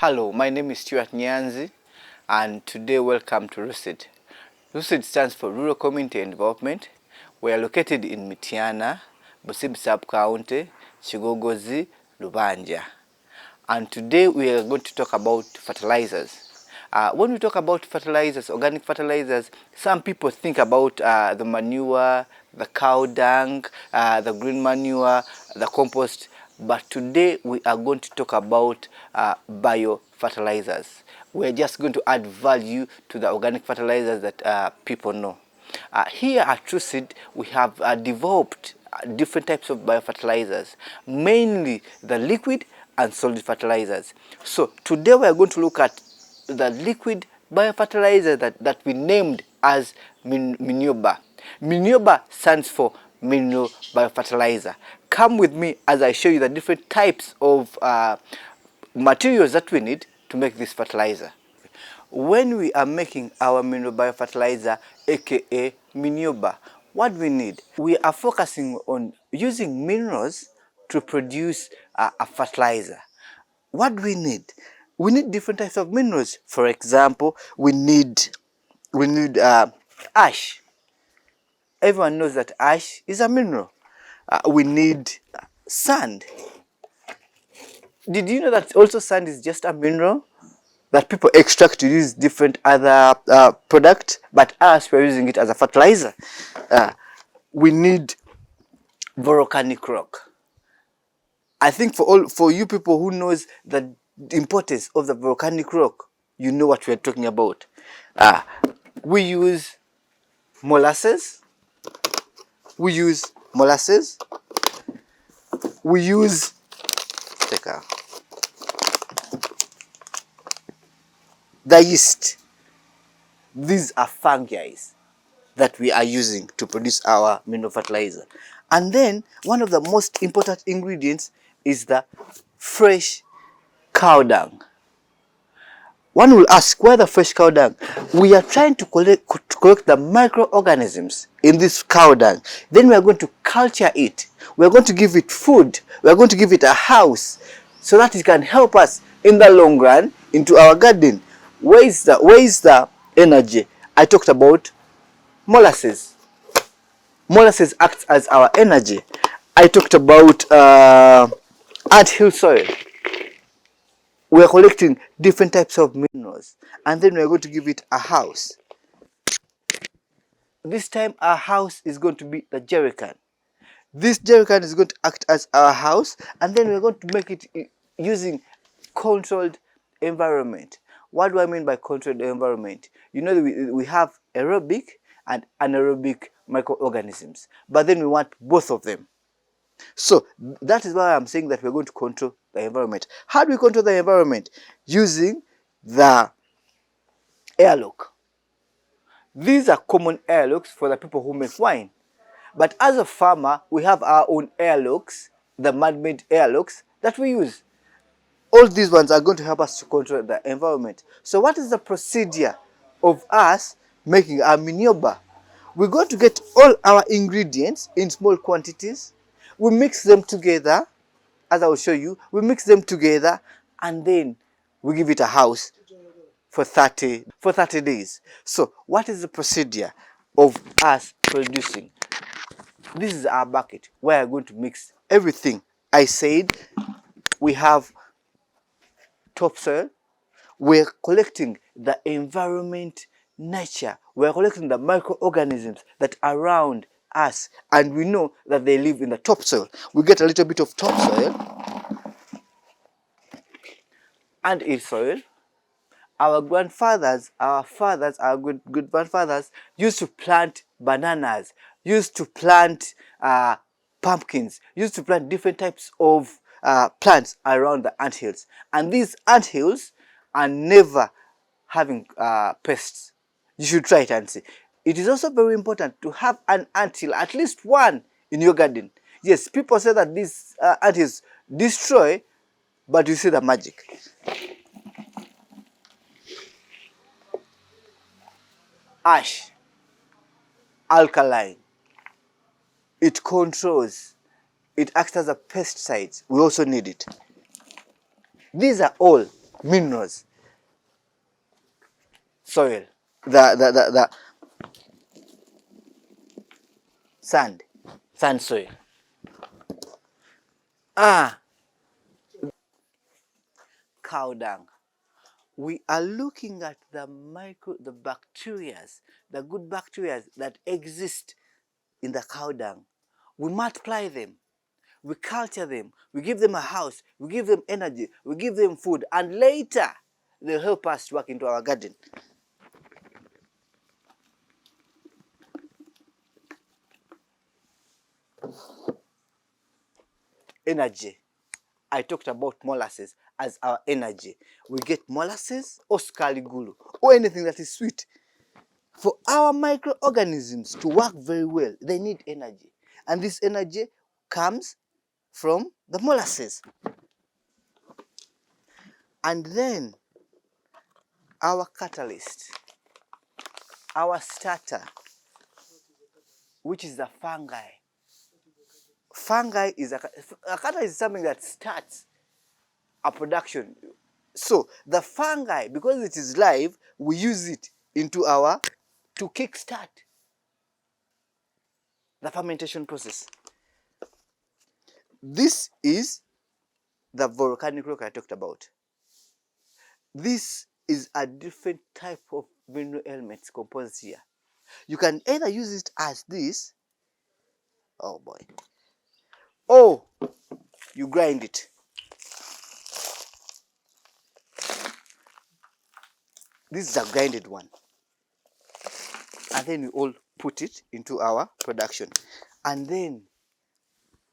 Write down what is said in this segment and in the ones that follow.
Hello, my name is Stewart Nyanzi, and today welcome to RUCID. RUCID stands for Rural Community Development. We are located in Mityana, Busibi Sub-County, Chigogozi, Lubanja. And today we are going to talk about fertilizers. When we talk about fertilizers, organic fertilizers, some people think about the manure, the cow dung, the green manure, the compost. But today we are going to talk about bio-fertilizers. We're just going to add value to the organic fertilizers that people know. Here at RUCID, we have developed different types of biofertilizers, mainly the liquid and solid fertilizers. So today we are going to look at the liquid biofertilizer that we named as Minioba. Minioba stands for mineral biofertilizer. Come with me as I show you the different types of materials that we need to make this fertilizer. When we are making our mineral biofertilizer, aka Minioba, what we need? We are focusing on using minerals to produce a fertilizer. What do we need? We need different types of minerals. For example, we need ash. Everyone knows that ash is a mineral. We need sand. Did you know that also sand is just a mineral that people extract to use different other products, but us, we're using it as a fertilizer? We need volcanic rock. I think for you people who knows the importance of the volcanic rock, you know what we're talking about. We use molasses. We use the yeast. These are fungi that we are using to produce our mineral fertilizer. And then one of the most important ingredients is the fresh cow dung. One will ask, why the fresh cow dung? We are trying to collect the microorganisms in this cow dung. Then we are going to culture it. We are going to give it food. We are going to give it a house so that it can help us in the long run into our garden. Where is the energy? I talked about molasses. Molasses acts as our energy. I talked about anthill soil. We are collecting different types of minerals, and then we are going to give it a house. This time our house is going to be the jerrycan. This jerrycan is going to act as our house, and then we are going to make it using controlled environment. What do I mean by controlled environment? You know, we have aerobic and anaerobic microorganisms, but then we want both of them. So that is why I'm saying that we're going to control the environment. How do we control the environment? Using the airlock. These are common airlocks for the people who make wine. But as a farmer, we have our own airlocks, the man-made airlocks that we use. All these ones are going to help us to control the environment. So what is the procedure of us making our Minioba? We're going to get all our ingredients in small quantities. We mix them together, as I will show you. We mix them together, and then we give it a house for 30 days. So what is the procedure of us producing? This is our bucket where we're going to mix everything. I said we have topsoil. We're collecting the environment, nature. We're collecting the microorganisms that are around us, and we know that they live in the topsoil. We get a little bit of topsoil and in soil. Our grandfathers, our fathers, our good grandfathers used to plant bananas, used to plant pumpkins, used to plant different types of plants around the anthills. And these anthills are never having pests. You should try it and see. It is also very important to have an anthill, at least one, in your garden. Yes, people say that these anthills destroy, but you see the magic. Ash, alkaline, it controls, it acts as a pesticide. We also need it. These are all minerals. Soil, the sand soil. Cow dung. We are looking at the bacteria, the good bacteria that exist in the cow dung. We multiply them, we culture them, we give them a house, we give them energy, we give them food, and later they'll help us to work into our garden. Energy. I talked about molasses as our energy. We get molasses or scaligulu or anything that is sweet. For our microorganisms to work very well, they need energy. And this energy comes from the molasses. And then our catalyst, our starter, which is the fungi. Fungi is a catalyst is something that starts a production. So the fungi, because it is live, we use it to kickstart the fermentation process. This is the volcanic rock I talked about. This is a different type of mineral elements composed here. You can either use it as this, oh boy, or you grind it. This is a grinded one. And then we all put it into our production. And then,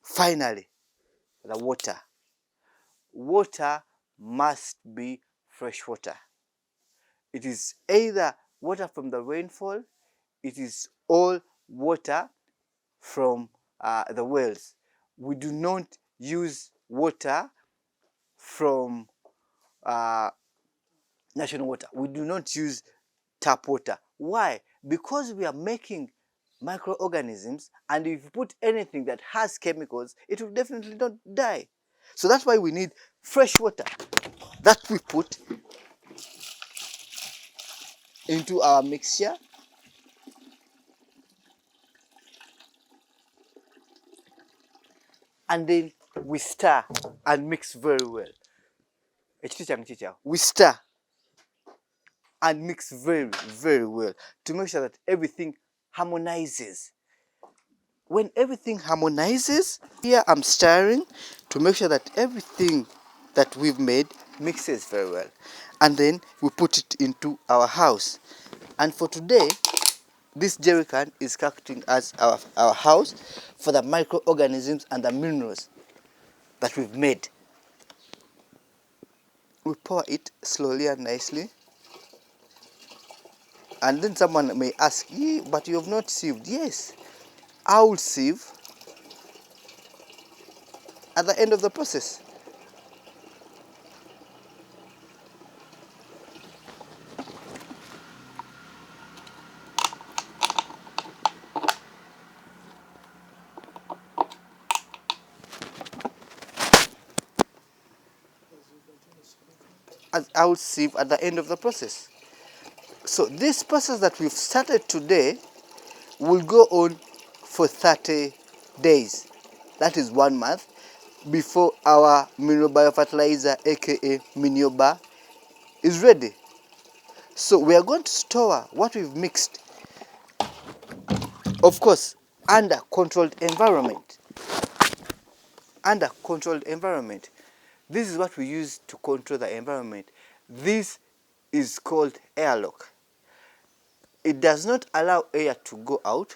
finally, the water. Water must be fresh water. It is either water from the rainfall, it is all water from the wells. We do not use water from national water. We do not use tap water. Why? Because we are making microorganisms, and if you put anything that has chemicals, it will definitely not die. So that's why we need fresh water that we put into our mixture. And then we stir and mix very well. We stir and mix very, very well to make sure that everything harmonizes. When everything harmonizes, here I'm stirring to make sure that everything that we've made mixes very well. And then we put it into our house. And for today, this jerry can is acting as our house for the microorganisms and the minerals that we've made. We pour it slowly and nicely. And then someone may ask, yeah, but you have not sieved. Yes, I will sieve at the end of the process. I will sieve at the end of the process. So this process that we've started today will go on for 30 days. That is 1 month before our mineral biofertilizer, aka Minioba, is ready. So we are going to store what we've mixed, of course, under controlled environment. Under controlled environment. This is what we use to control the environment. This is called airlock. It does not allow air to go out,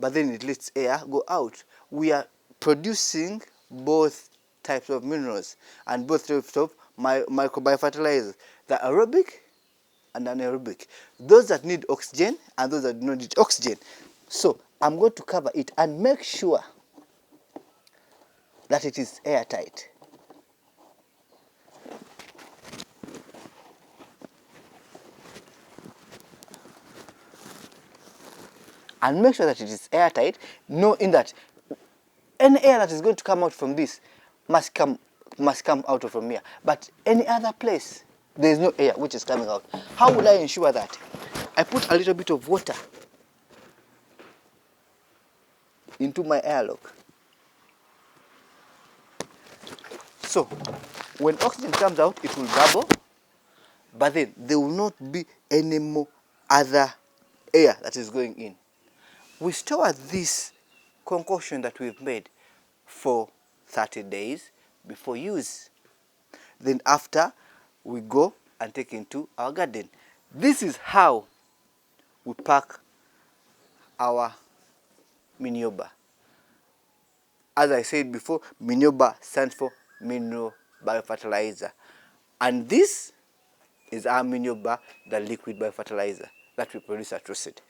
but then it lets air go out. We are producing both types of minerals and both types of microbiofertilizers, the aerobic and anaerobic. Those that need oxygen and those that do not need oxygen. So I'm going to cover it and make sure that it is airtight. And make sure that it is airtight, knowing that any air that is going to come out from this must come must come out from here. But any other place, there is no air which is coming out. How will I ensure that? I put a little bit of water into my airlock. So, when oxygen comes out, it will bubble, but then there will not be any more other air that is going in. We store this concoction that we've made for 30 days before use. Then after, we go and take into our garden. This is how we pack our manioba. As I said before, manioba stands for mineral biofertilizer. And this is our manioba, the liquid biofertilizer that we produce at RUCID.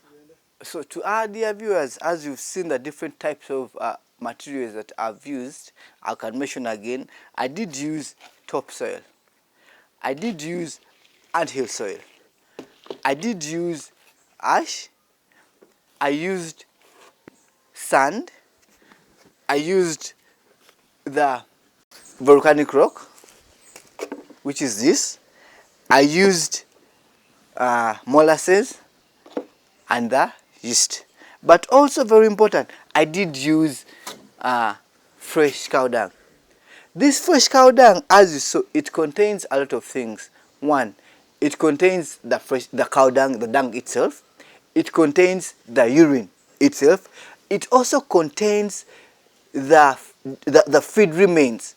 So to our dear viewers, as you've seen the different types of materials that I've used, I can mention again, I did use topsoil. I did use anthill soil. I did use ash. I used sand. I used the volcanic rock, which is this. I used molasses and the yeast. But also very important, I did use fresh cow dung. This fresh cow dung, as you saw, it contains a lot of things. One, it contains the cow dung, the dung itself. It contains the urine itself. It also contains the feed remains.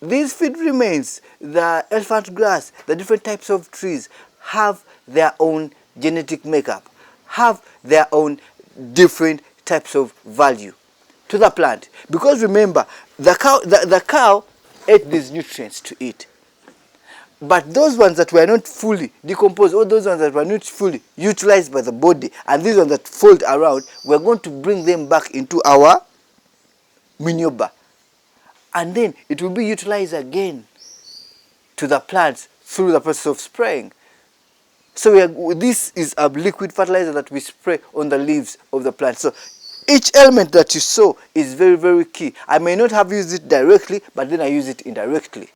These feed remains, the elephant grass, the different types of trees have their own genetic makeup, have their own different types of value to the plant. Because remember, the cow ate these nutrients to eat. But those ones that were not fully decomposed, or those ones that were not fully utilized by the body, and these ones that fold around, we're going to bring them back into our manioba. And then it will be utilized again to the plants through the process of spraying. So this is a liquid fertilizer that we spray on the leaves of the plant. So each element that you saw is very, very key. I may not have used it directly, but then I use it indirectly.